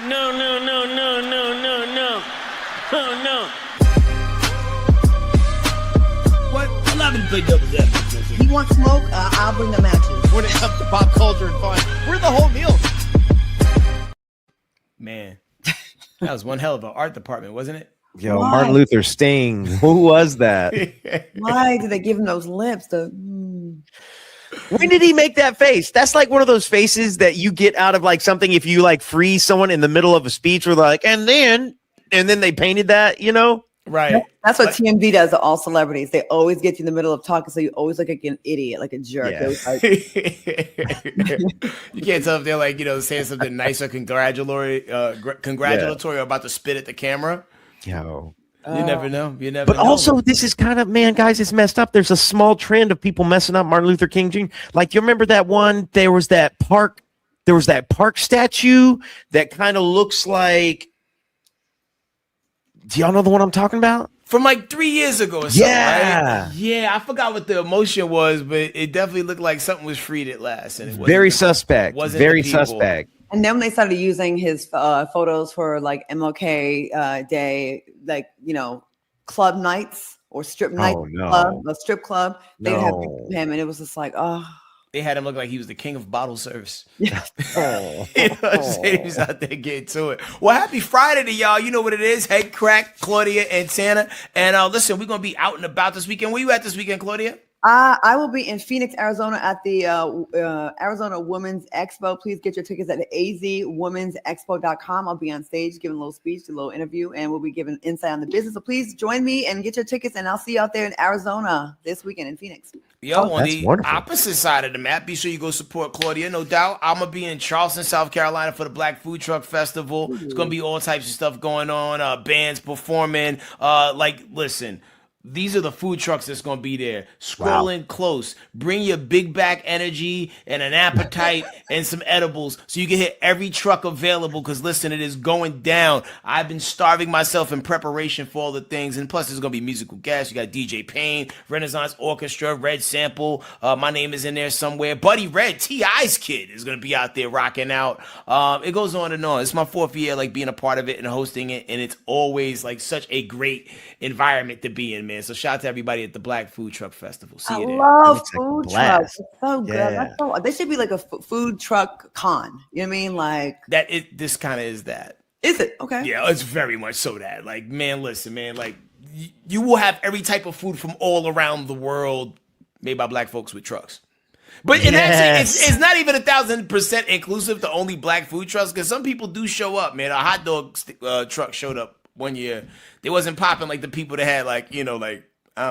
No, no, no, no, no, no, no. Oh, no. What? Allow me to play devil's advocate. You want smoke? I'll bring the matches. When it comes to pop culture and fun, we're the whole meal. Man, that was one hell of an art department, wasn't it? Yo, Why? Martin Luther Sting. Who was that? Why did they give him those lips? When did he make that face? That's like one of those faces that you get out of like something if you like freeze someone in the middle of a speech where they're like, and then they painted that, you know? Right. That's what TMZ does to all celebrities. They always get you in the middle of talking, so you always look like an idiot, like a jerk. Yeah. Like, You can't tell if they're like, saying something nice or congratulatory or about to spit at the camera. Yo. You never know. You never But know. also, this is kind of, man, guys, it's messed up. There's a small trend of people messing up Martin Luther King Jr. Like, you remember that one? There was that park statue that kind of looks like. Do y'all know the one I'm talking about? From like 3 years ago or something, Yeah. right? Yeah, I forgot what the emotion was, but it definitely looked like something was freed at last. And it wasn't Very suspect. wasn't Very the people. suspect. and then when they started using his photos for like MLK Day, like club nights or strip nights, Oh, no. a strip club, they'd have No. pictures of him, and it was just like, oh. They had him look like he was the king of bottle service. Oh. You know what I'm saying? He was out there getting to it. Well, happy Friday to y'all. You know what it is. Head Crack, Claudia, and Santa. And listen, we're going to be out and about this weekend. Where you at this weekend, Claudia? I will be in Phoenix, Arizona at the Arizona Women's Expo. Please get your tickets at azwomensexpo.com. I'll be on stage giving a little speech, a little interview, and we'll be giving insight on the business. So please join me and get your tickets, and I'll see you out there in Arizona this weekend in Phoenix. Yo, on that's the wonderful. opposite side of the map, be sure you go support Claudia. No doubt. I'm going to be in Charleston, South Carolina for the Black Food Truck Festival. It's going to be all types of stuff going on, bands performing. Listen, these are the food trucks that's going to be there. Scroll in close. Bring your big back energy and an appetite and some edibles so you can hit every truck available because, listen, it is going down. I've been starving myself in preparation for all the things. And plus, there's going to be musical guests. You got DJ Payne, Renaissance Orchestra, Red Sample. My name is in there somewhere. Buddy Red, T.I.'s kid, is going to be out there rocking out. It goes on and on. It's my fourth year, being a part of it and hosting it. And it's always, such a great environment to be in, man. So shout out to everybody at the Black Food Truck Festival. See you there. I love Looks like a food blast. trucks. It's so good. Yeah. They should be like a food truck con. You know what I mean? Like, This kind of is that. is it? Okay. Yeah, it's very much so that. Man, listen, man, you will have every type of food from all around the world made by black folks with trucks. But and actually, it's not even 1,000% inclusive to only black food trucks because some people do show up, man. A hot dog truck showed up one year. They wasn't popping like the people that had I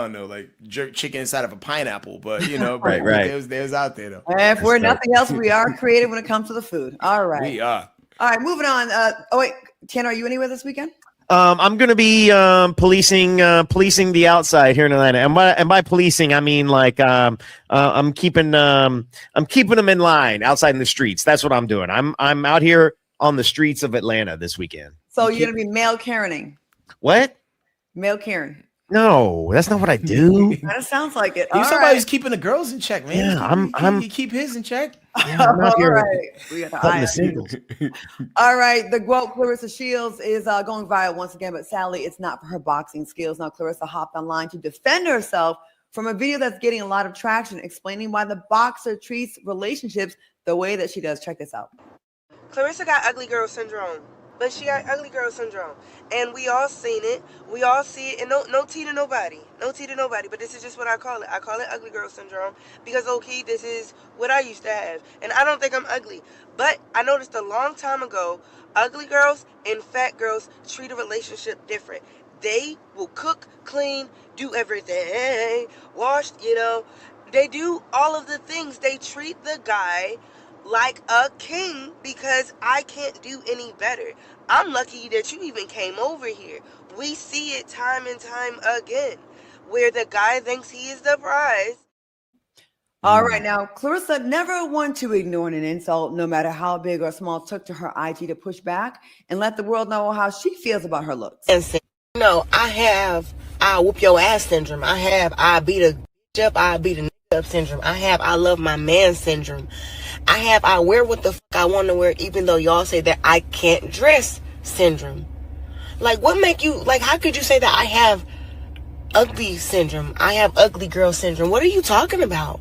don't know, jerk chicken inside of a pineapple, but Right. There's out there though. And if we're nothing else, we are creative when it comes to the food. All right. We are. All right, moving on. Tanner, are you anywhere this weekend? I'm going to be policing the outside here in Atlanta, and by policing I mean I'm keeping them in line outside in the streets. That's what I'm doing. I'm out here on the streets of Atlanta this weekend. So you're going to be male Karening. What? Male Karen. No, that's not what I do. That sounds like it. He's All somebody who's right. keeping the girls in check, man. Yeah, you keep his in check. Yeah, I'm out All here right. We got the cutting the eye. singles. All right. The quote Clarissa Shields is going viral once again, but sadly, it's not for her boxing skills. Now, Clarissa hopped online to defend herself from a video that's getting a lot of traction, explaining why the boxer treats relationships the way that she does. Check this out. Clarissa got ugly girl syndrome. But she got ugly girl syndrome. And we all seen it. We all see it. And no tea to nobody. No tea to nobody. But this is just what I call it. I call it ugly girl syndrome. Because, okay, this is what I used to have. And I don't think I'm ugly. But I noticed a long time ago, ugly girls and fat girls treat a relationship different. They will cook, clean, do everything. Wash, They do all of the things. They treat the guy like a king because I can't do any better. I'm lucky that you even came over here. We see it time and time again where the guy thinks he is the prize. All right. Now, Clarissa never one to ignore an insult, no matter how big or small, took to her IG to push back and let the world know how she feels about her looks. And say, I have, I whoop your ass syndrome. I beat a bitch up, I beat a nigga up syndrome. I have I love my man syndrome. I have I wear what the fuck I want to wear even though y'all say that I can't dress syndrome. Like, what make you, like, how could you say that I have ugly syndrome? I have ugly girl syndrome. What are you talking about?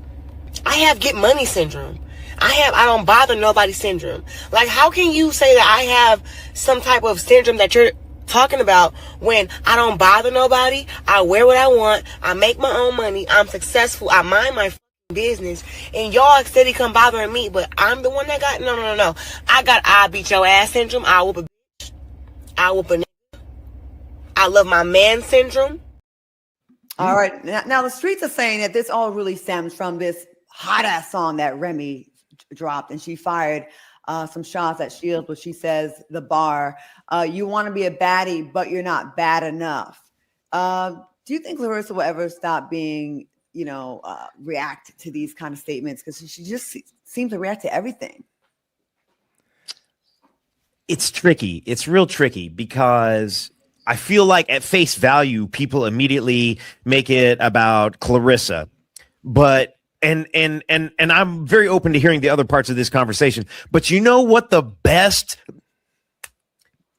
I have get money syndrome. I don't bother nobody syndrome. Like, how can you say that I have some type of syndrome that you're talking about when I don't bother nobody? I wear what I want. I make my own money. I'm successful. I mind my business. And y'all steady come bothering me, but I'm the one that got, no. I got I beat your ass syndrome. I whoop a bitch. I whoop a nigga. I love my man syndrome. All right. Now the streets are saying that this all really stems from this hot ass song that Remy dropped, and she fired some shots at Shields, where she says the bar, you want to be a baddie, but you're not bad enough. Do you think Clarissa will ever stop being, react to these kind of statements? Because she just seems to react to everything. It's tricky. It's real tricky because I feel like at face value, people immediately make it about Clarissa, but and I'm very open to hearing the other parts of this conversation. But you know what? The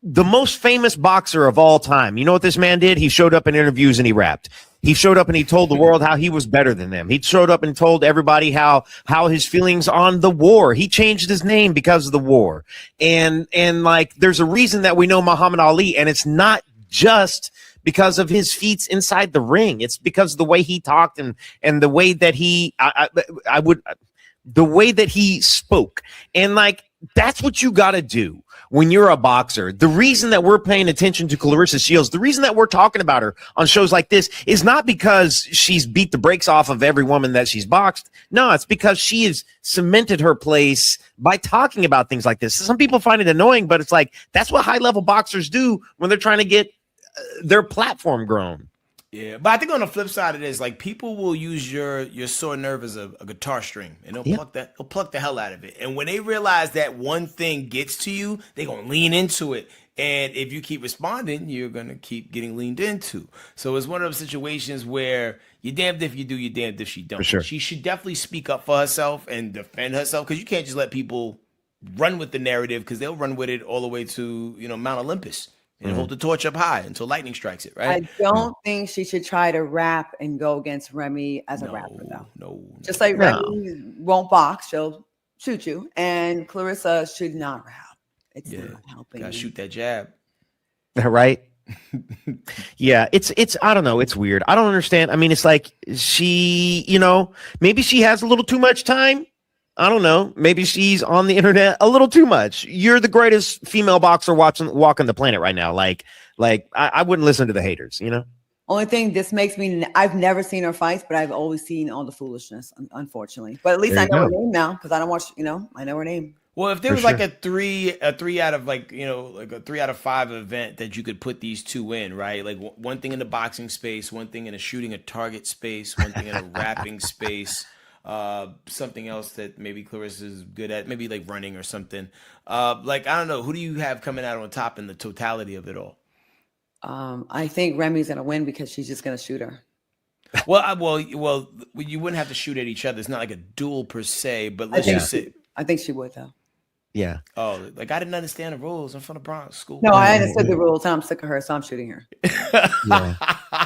most famous boxer of all time. You know what this man did? He showed up in interviews and he rapped. He showed up and he told the world how he was better than them. He showed up and told everybody how his feelings on the war. He changed his name because of the war. And like, there's a reason that we know Muhammad Ali, and it's not just because of his feats inside the ring. It's because of the way he talked and the way that the way that he spoke. And like, that's what you got to do when you're a boxer. The reason that we're paying attention to Clarissa Shields, the reason that we're talking about her on shows like this is not because she's beat the brakes off of every woman that she's boxed. No, it's because she has cemented her place by talking about things like this. Some people find it annoying, but it's like, that's what high level boxers do when they're trying to get their platform grown. Yeah, but I think on the flip side of this, like, people will use your sore nerve as a guitar string, and they'll pluck the hell out of it. And when they realize that one thing gets to you, they're gonna lean into it. And if you keep responding, you're gonna keep getting leaned into. So it's one of those situations where you're damned if you do, you're damned if you don't. For sure. She should definitely speak up for herself and defend herself, because you can't just let people run with the narrative, because they'll run with it all the way to Mount Olympus. And hold the torch up high until lightning strikes it, right? I don't think she should try to rap and go against Remy as a rapper, though. No. Just like Remy won't box, she'll shoot you. And Clarissa should not rap. It's not helping. Gotta shoot that jab. Right? Yeah, it's I don't know. It's weird. I don't understand. I mean, it's like she, maybe she has a little too much time. I don't know. Maybe she's on the internet a little too much. You're the greatest female boxer walking the planet right now. Like I wouldn't listen to the haters, Only thing this makes me, I've never seen her fights, but I've always seen all the foolishness, unfortunately. But at least I know her name now, because I don't watch, I know her name. Well, if there was like a three out of like a 3 out of 5 event that you could put these two in, right? Like one thing in the boxing space, one thing in a shooting a target space, one thing in a rapping space. Something else that maybe Clarissa's good at, maybe like running or something. Like, I don't know, who do you have coming out on top in the totality of it all? I think Remy's gonna win because she's just gonna shoot her. Well, you wouldn't have to shoot at each other. It's not like a duel per se, but let's just say. I think she would, though. Yeah. Oh, like, I didn't understand the rules. I'm from the Bronx school. No, I understood the rules, and I'm sick of her, so I'm shooting her. Yeah.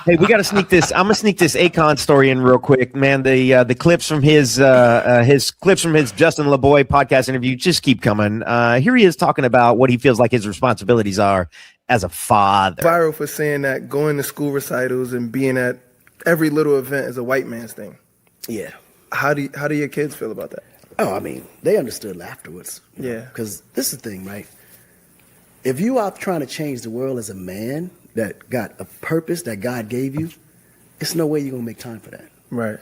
Hey, we got to sneak this. I'm gonna sneak this Akon story in real quick, man. The clips from his Justin LeBoy podcast interview just keep coming. Here he is talking about what he feels like his responsibilities are as a father. Viral for saying that going to school recitals and being at every little event is a white man's thing. Yeah. How do your kids feel about that? Oh, I mean, they understood afterwards. Yeah. Because this is the thing, right? If you out trying to change the world as a man that got a purpose that God gave you, it's no way you're going to make time for that. Right.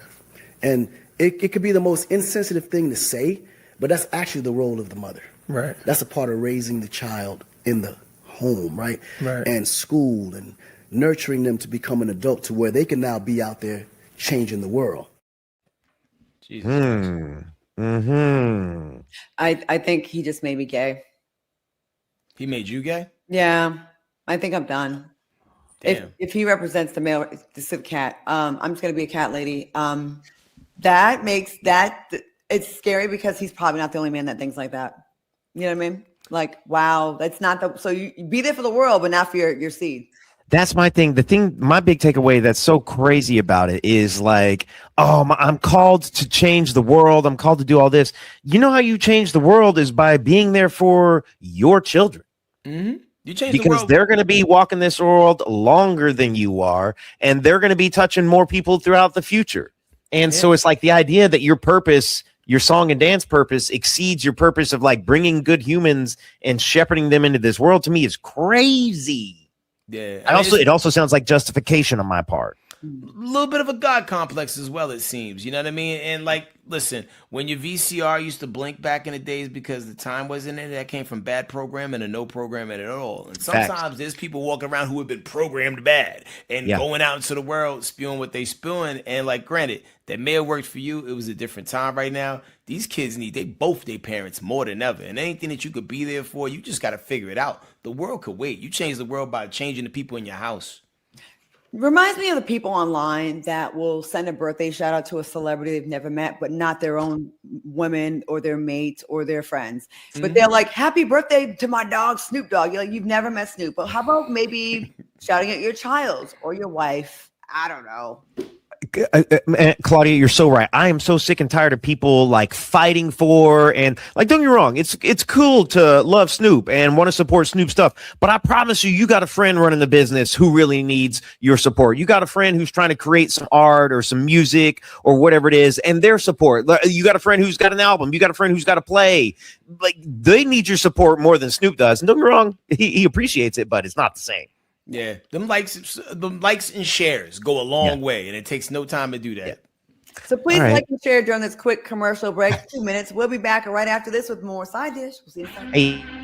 And it could be the most insensitive thing to say, but that's actually the role of the mother. Right. That's a part of raising the child in the home, right? Right. And school and nurturing them to become an adult to where they can now be out there changing the world. Jesus. I think he just made me gay. He made you gay? Yeah, I think I'm done. Damn. If he represents the male, this is a cat. I'm just gonna be a cat lady. That makes that it's scary because he's probably not the only man that thinks like that. You know what I mean? Like, wow, that's not the so you be there for the world, but not for your seed. That's my thing. My big takeaway that's so crazy about it is like, oh, I'm called to change the world. I'm called to do all this. You know how you change the world is by being there for your children. Mm-hmm. You change because the world. They're going to be walking this world longer than you are, and they're going to be touching more people throughout the future. And so it's like the idea that your purpose, your song and dance purpose exceeds your purpose of like bringing good humans and shepherding them into this world to me is crazy. Yeah. It also sounds like justification on my part. A little bit of a God complex as well, it seems. You know what I mean? And like, listen, when your VCR used to blink back in the days because the time wasn't in it, that came from bad programming and no programming at all. And sometimes there's people walking around who have been programmed bad and going out into the world spewing what they spewing. And like, granted, that may have worked for you. It was a different time. Right now, these kids need both their parents more than ever. And anything that you could be there for, you just got to figure it out. The world could wait. You change the world by changing the people in your house. Reminds me of the people online that will send a birthday shout out to a celebrity they've never met, but not their own women or their mates or their friends. But they're like, happy birthday to my dog, Snoop Dogg. You're like, you've never met Snoop. But how about maybe shouting at your child or your wife? I don't know. Claudia, you're so right. I am so sick and tired of people like fighting for and like, don't get me wrong. It's cool to love Snoop and want to support Snoop stuff. But I promise you got a friend running the business who really needs your support. You got a friend who's trying to create some art or some music or whatever it is and their support. You got a friend who's got an album. You got a friend who's got to play. Like they need your support more than Snoop does. And don't get me wrong. He appreciates it, but it's not the same. Yeah, them likes and shares go a long way, and it takes no time to do that. Yeah. So please like and share during this quick commercial break. 2 minutes. We'll be back right after this with more Side Dish. We'll see you in a second.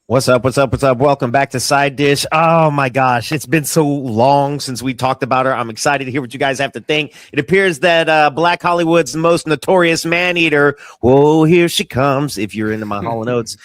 What's up? Welcome back to Side Dish. Oh my gosh, it's been so long since we talked about her. I'm excited to hear what you guys have to think. It appears that Black Hollywood's most notorious man-eater, whoa, here she comes, if you're into my Hall & Oates.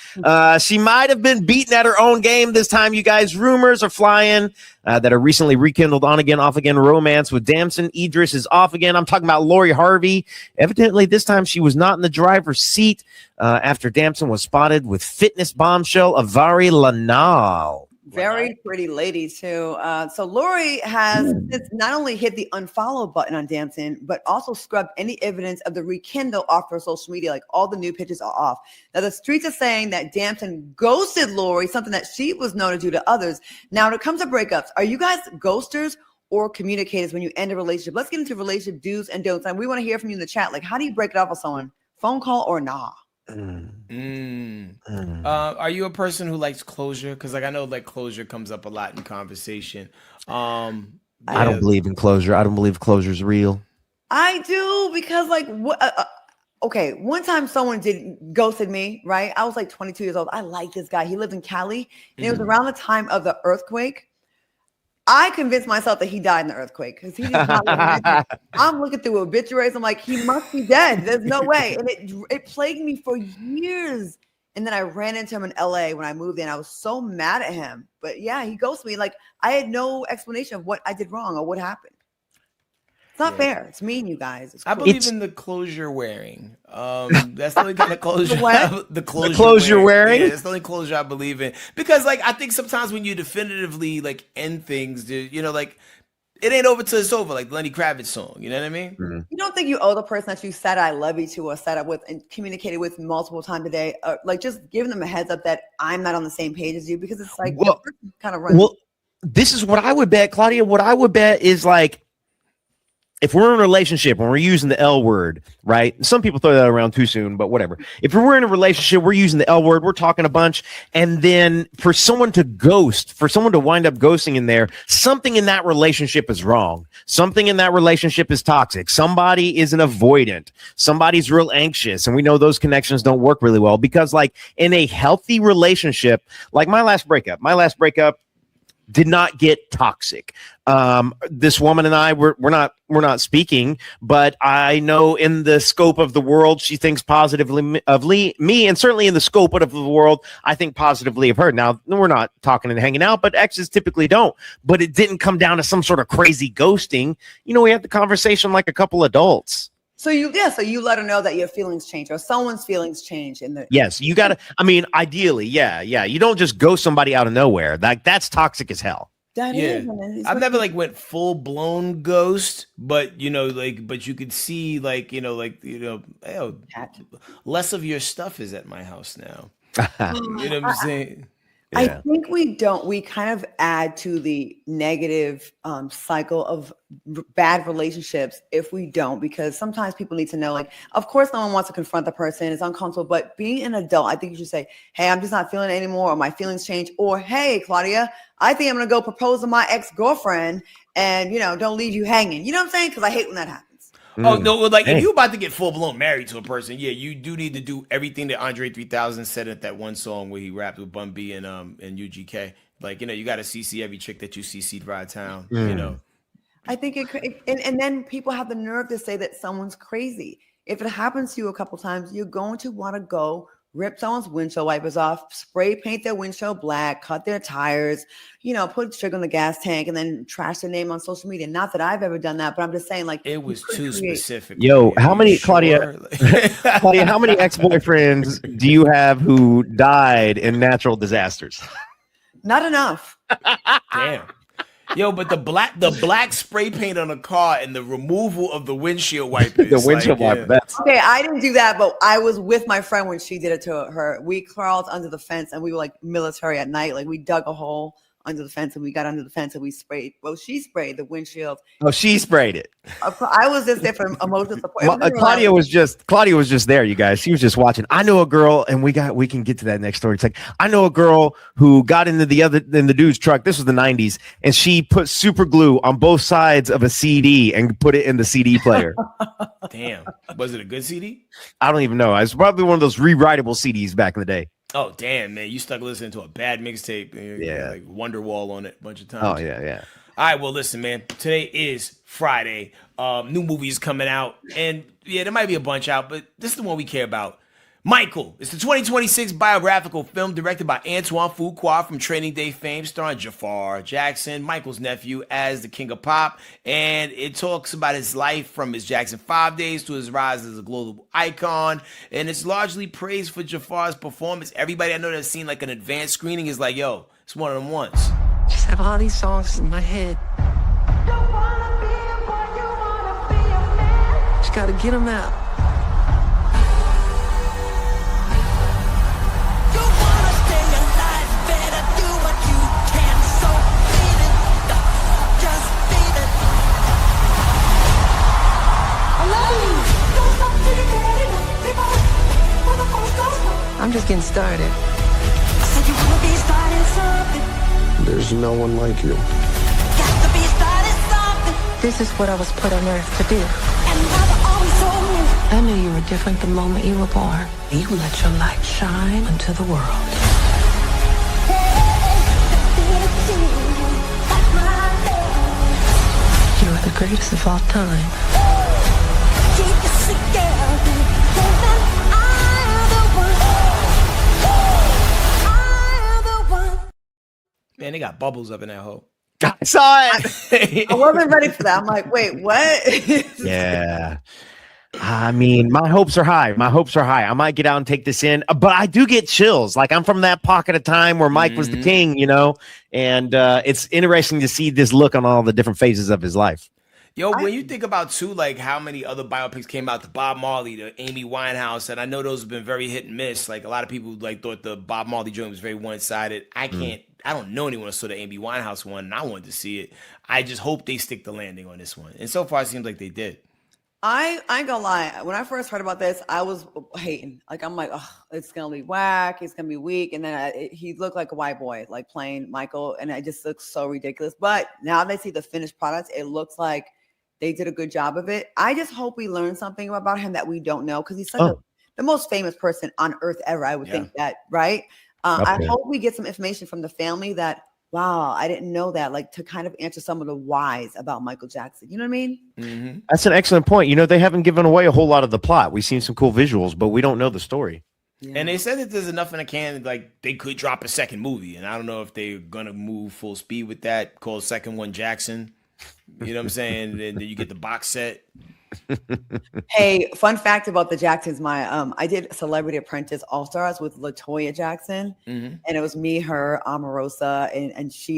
She might have been beaten at her own game this time, you guys. Rumors are flying that a recently rekindled on-again, off-again romance with Damson Idris is off again. I'm talking about Lori Harvey. Evidently, this time she was not in the driver's seat after Damson was spotted with fitness bombshell Avari Lanal. Very pretty lady too. So Lori has not only hit the unfollow button on Damson, but also scrubbed any evidence of the rekindle off her social media. Like all the new pictures are off. Now the streets are saying that Damson ghosted Lori, something that she was known to do to others. Now when it comes to breakups, are you guys ghosters or communicators when you end a relationship? Let's get into relationship do's and don'ts. And we want to hear from you in the chat. Like, how do you break it off with someone? Phone call or nah? Are you a person who likes closure? Because like I know like closure comes up a lot in conversation. I don't believe in closure. I don't believe closure's real. I do, because like okay, one time someone ghosted me, right? I was like 22 years old. I like this guy. He lived in Cali, and it was around the time of the earthquake. I convinced myself that he died in the earthquake because he just not living. I'm looking through obituaries. I'm like, he must be dead. There's no way. And it plagued me for years. And then I ran into him in LA when I moved in. I was so mad at him. But yeah, he ghosted me. Like, I had no explanation of what I did wrong or what happened. It's not fair. It's mean, you guys. I believe in the closure wearing. That's the only kind of closure. the closure wearing. Yeah, that's the only closure I believe in. Because like I think sometimes when you definitively like end things, you know, like it ain't over till it's over, like the Lenny Kravitz song. You know what I mean? You don't think you owe the person that you said I love you to or said up with and communicated with multiple times a day, like just giving them a heads up that I'm not on the same page as you, because it's like kind of runs. Well, this is what I would bet, Claudia. What I would bet is like, if we're in a relationship and we're using the L word, right? Some people throw that around too soon, but whatever. If we're in a relationship, we're using the L word, we're talking a bunch. And then for someone to ghost, for someone to wind up ghosting in there, something in that relationship is wrong. Something in that relationship is toxic. Somebody is an avoidant. Somebody's real anxious. And we know those connections don't work really well, because like in a healthy relationship, like my last breakup did not get toxic. This woman and I, we're not speaking, but I know in the scope of the world, she thinks positively of me, and certainly in the scope of the world, I think positively of her. Now, we're not talking and hanging out, but exes typically don't. But it didn't come down to some sort of crazy ghosting. You know, we had the conversation like a couple adults. So you let her know that your feelings change or someone's feelings change in the. Yes, you got to. I mean, ideally, yeah. You don't just ghost somebody out of nowhere. Like that's toxic as hell. That is. I've never like went full blown ghost, but you know, like, but you could see like, less of your stuff is at my house now. You know what I'm saying? I think we kind of add to the negative cycle of bad relationships if we don't, because sometimes people need to know, like, of course, no one wants to confront the person. It's uncomfortable, but being an adult, I think you should say, hey, I'm just not feeling it anymore, or my feelings change, or hey, Claudia, I think I'm going to go propose to my ex-girlfriend and, don't leave you hanging. You know what I'm saying? Because I hate when that happens. Oh, no, like if you're about to get full blown married to a person, yeah, you do need to do everything that Andre 3000 said at that one song where he rapped with Bun B and UGK. Like, you got to CC every chick that you CC'd right town, I think and then people have the nerve to say that someone's crazy. If it happens to you a couple times, you're going to want to go rip someone's windshield wipers off, spray paint their windshield black, cut their tires, put sugar in the gas tank, and then trash their name on social media. Not that I've ever done that, but I'm just saying, like, it was too specific. Yo, how many, Claudia, Claudia, how many ex-boyfriends do you have who died in natural disasters? Not enough. Damn. Yo, but the black spray paint on a car and the removal of the windshield wipers. The windshield wiper. That's okay. I didn't do that, but I was with my friend when she did it to her. We crawled under the fence and we were like military at night. Like we dug a hole under the fence and we got under the fence and we sprayed. Well, she sprayed the windshield. Oh, she sprayed it. I was just there for emotional support. Claudia was just there, you guys. She was just watching. I know a girl, and we can get to that next story. It's like I know a girl who got into the dude's truck. This was the 90s, and she put super glue on both sides of a CD and put it in the CD player. Damn. Was it a good CD? I don't even know. It was probably one of those rewritable CDs back in the day. Oh, damn, man. You stuck listening to a bad mixtape. Yeah. Like Wonderwall on it a bunch of times. Oh, yeah. All right, well, listen, man. Today is Friday. New movies coming out. And, yeah, there might be a bunch out, but this is the one we care about. Michael. It's the 2026 biographical film directed by Antoine Fuqua from Training Day fame, starring Jafar Jackson, Michael's nephew, as the King of Pop. And it talks about his life from his Jackson 5 days to his rise as a global icon. And it's largely praised for Jafar's performance. Everybody I know that's seen like an advanced screening is like, yo, it's one of them ones. Just have all these songs in my head. Just gotta get them out. getting started. So you wanna be starting something? There's no one like you. Got to be starting something. This is what I was put on earth to do. And mother always told me. I knew you were different the moment you were born. You let your light shine into the world. You are the greatest of all time. Keep it together. I'm the one. Man, they got bubbles up in that hole. I saw it. I wasn't ready for that. I'm like, wait, what? Yeah. I mean, my hopes are high. My hopes are high. I might get out and take this in, but I do get chills. Like, I'm from that pocket of time where Mike was the king, you know, and it's interesting to see this look on all the different phases of his life. Yo, when you think about too, like how many other biopics came out, the Bob Marley, the Amy Winehouse, and I know those have been very hit and miss. Like a lot of people like thought the Bob Marley joint was very one-sided. I don't know anyone who saw the Amy Winehouse one, and I wanted to see it. I just hope they stick the landing on this one, and so far it seems like they did. I ain't gonna lie. When I first heard about this, I was hating. Like, I'm like, oh, it's gonna be whack. It's gonna be weak. And then he looked like a white boy, like playing Michael, and it just looks so ridiculous. But now they see the finished product, it looks like they did a good job of it. I just hope we learn something about him that we don't know, because he's such the most famous person on earth ever. I would think that, right? I hope we get some information from the family that, wow, I didn't know that, like to kind of answer some of the whys about Michael Jackson. You know what I mean? Mm-hmm. That's an excellent point. You know, they haven't given away a whole lot of the plot. We've seen some cool visuals, but we don't know the story. Yeah. And they said that there's enough in the can, like they could drop a second movie. And I don't know if they're going to move full speed with that, called Second One Jackson. You know what I'm saying? And then you get the box set. Hey, fun fact about the Jacksons. I did Celebrity Apprentice All Stars with LaToya Jackson, and it was me, her, Omarosa, and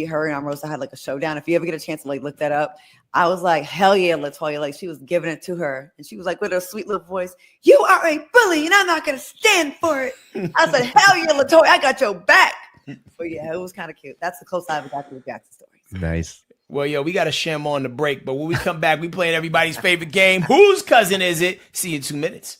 her and Omarosa had like a showdown. If you ever get a chance to like look that up, I was like, hell yeah, LaToya! Like, she was giving it to her, and she was like with her sweet little voice, "You are a bully, and I'm not gonna stand for it." I said, hell yeah, LaToya, I got your back. So yeah, it was kind of cute. That's the close side of the Jackson stories. Nice. Well, yo, we got a shim on the break, but when we come back, we playing everybody's favorite game. Whose cousin is it? See you in 2 minutes.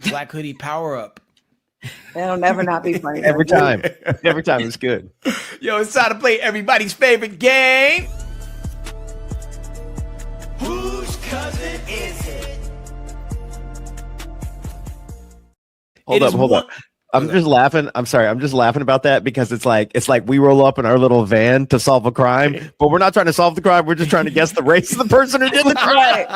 Black Hoodie Power Up. That'll never not be funny. Every time. Every time it's good. Yo, it's time to play everybody's favorite game. Whose cousin is it? Hold up. I'm just laughing. I'm sorry. I'm just laughing about that because it's like we roll up in our little van to solve a crime, but we're not trying to solve the crime. We're just trying to guess the race of the person who did the crime. Right.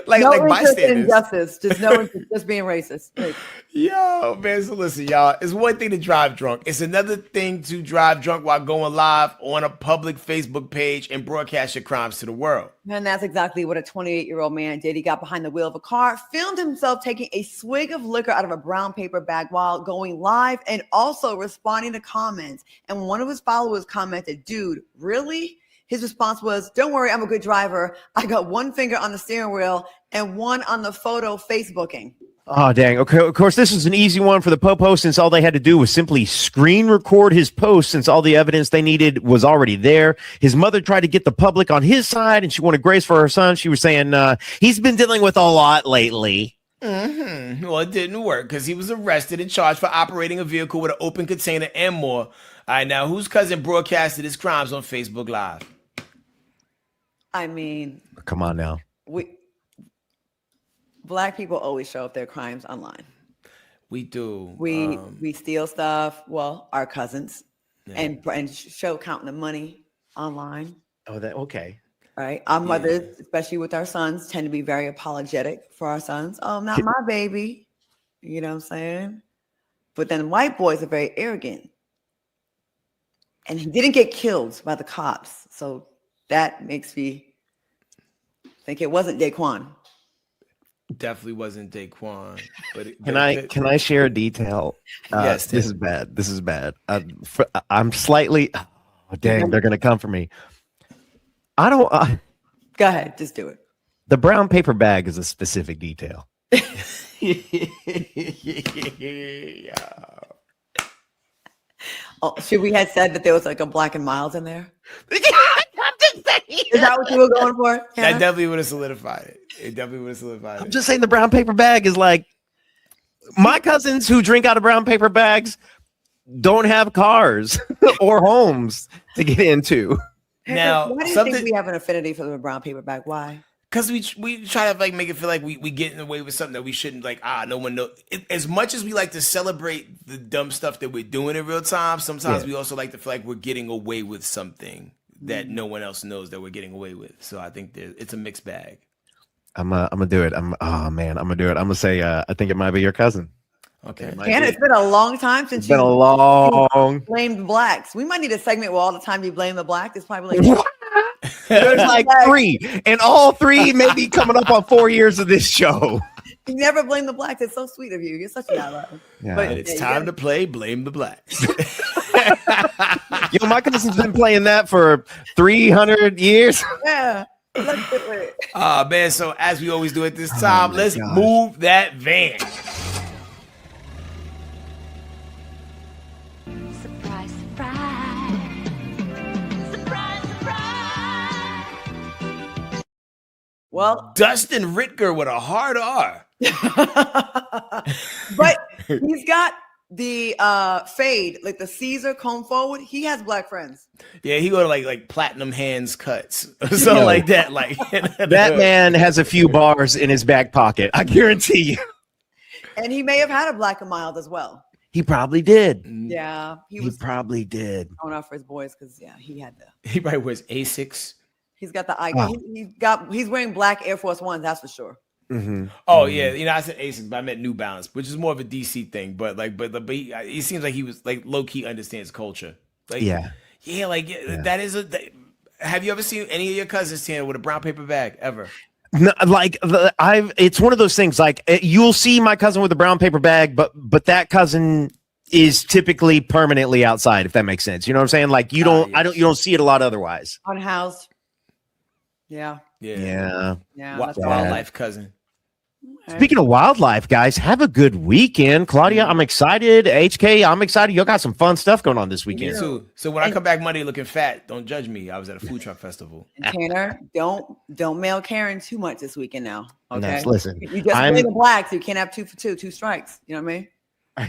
like no like interest in bystanders. justice. Just no interest, just being racist. Like, Yo, man, so listen, y'all. It's one thing to drive drunk. It's another thing to drive drunk while going live on a public Facebook page and broadcast your crimes to the world. And that's exactly what a 28-year-old man did. He got behind the wheel of a car, filmed himself taking a swig of liquor out of a brown paper bag while going live and also responding to comments. And one of his followers commented, "Dude, really?" His response was, "Don't worry, I'm a good driver. I got one finger on the steering wheel and one on the photo Facebooking." Oh, dang. Okay, of course, this is an easy one for the Popo since all they had to do was simply screen record his post since all the evidence they needed was already there. His mother tried to get the public on his side and she wanted grace for her son. She was saying he's been dealing with a lot lately. Well, it didn't work because he was arrested and charged for operating a vehicle with an open container and more. All right, now, whose cousin broadcasted his crimes on Facebook Live? I mean, Come on now. Black people always show up their crimes online. We do. We steal stuff. Well, our cousins, and show counting the money online. Oh, that okay. Right. Our mothers, especially with our sons, tend to be very apologetic for our sons. Oh, not my baby. You know what I'm saying? But then white boys are very arrogant. And he didn't get killed by the cops. So that makes me think it wasn't Daquan. Definitely wasn't Daquan. But Can I share a detail? Yes, this is bad. This is bad. I'm slightly. Oh, dang, they're gonna come for me. I don't. Go ahead, just do it. The brown paper bag is a specific detail. Oh, should we have said that there was like a black and miles in there? Is that what you were going for? That definitely would have solidified it. It definitely would have solidified it. I'm just saying the brown paper bag is like my cousins who drink out of brown paper bags don't have cars or homes to get into. Now, why do you think we have an affinity for the brown paper bag? Why? Because we try to like make it feel like we getting away with something that we shouldn't. Like, no one knows. As much as we like to celebrate the dumb stuff that we're doing in real time, sometimes we also like to feel like we're getting away with something that no one else knows that we're getting away with. So I think it's a mixed bag. I'm gonna do it. I'm gonna do it. I'm gonna say I think it might be your cousin. Okay. And it's been a long time since been a long blamed blacks. We might need a segment where all the time you blame the black. It's probably like there's like 3, and all 3 may be coming up on 4 years of this show. You never blame the blacks. It's so sweet of you. You're such a guy. Yeah. But it's time to play Blame the Blacks. Yo, my cousin's been playing that for 300 years. Yeah. Let's do it. Man, so as we always do at this time, let's move that van. Surprise, surprise. Surprise, surprise. Well, Dustin Ritger with a hard R. but he's got the fade, like the Caesar comb forward. He has black friends. Yeah, he got like platinum hands cuts or something like that. Like that man has a few bars in his back pocket. I guarantee you. And he may have had a black and mild as well. He probably did. Yeah, he probably did. Going out for his boys because he had the. He probably wears Asics. He's got the icon. He's wearing black Air Force Ones. That's for sure. Mm-hmm. Oh yeah, I said Asics, but I meant New Balance, which is more of a DC thing. But he seems like he was like low key understands culture. Like that is a. Have you ever seen any of your cousins, Tanner, with a brown paper bag ever? No, like it's one of those things. Like you'll see my cousin with a brown paper bag, but that cousin is typically permanently outside. If that makes sense, you know what I'm saying? Like you don't see it a lot otherwise. Unhoused. Yeah. Wildlife cousin. Speaking of wildlife, guys, have a good weekend. Claudia, I'm excited. HK, I'm excited. Y'all got some fun stuff going on this weekend. Me too. So when I come back Monday looking fat, don't judge me. I was at a food truck festival. And Tanner, don't mail Karen too much this weekend now. Okay. No, listen, you just play the blacks. You can't have 2 for 2 strikes. You know what I mean?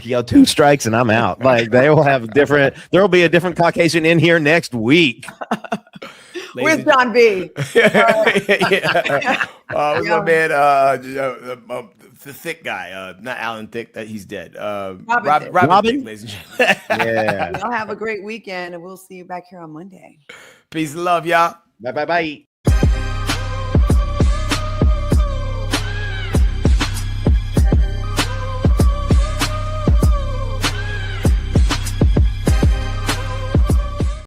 Yo, 2 strikes and I'm out. Like they will have there will be a different Caucasian in here next week. Where's John B? What's my man? The thick guy, not Alan Thicke, that he's dead. Robin Thicke, ladies and gentlemen. Yeah. Y'all have a great weekend, and we'll see you back here on Monday. Peace and love, y'all. Bye.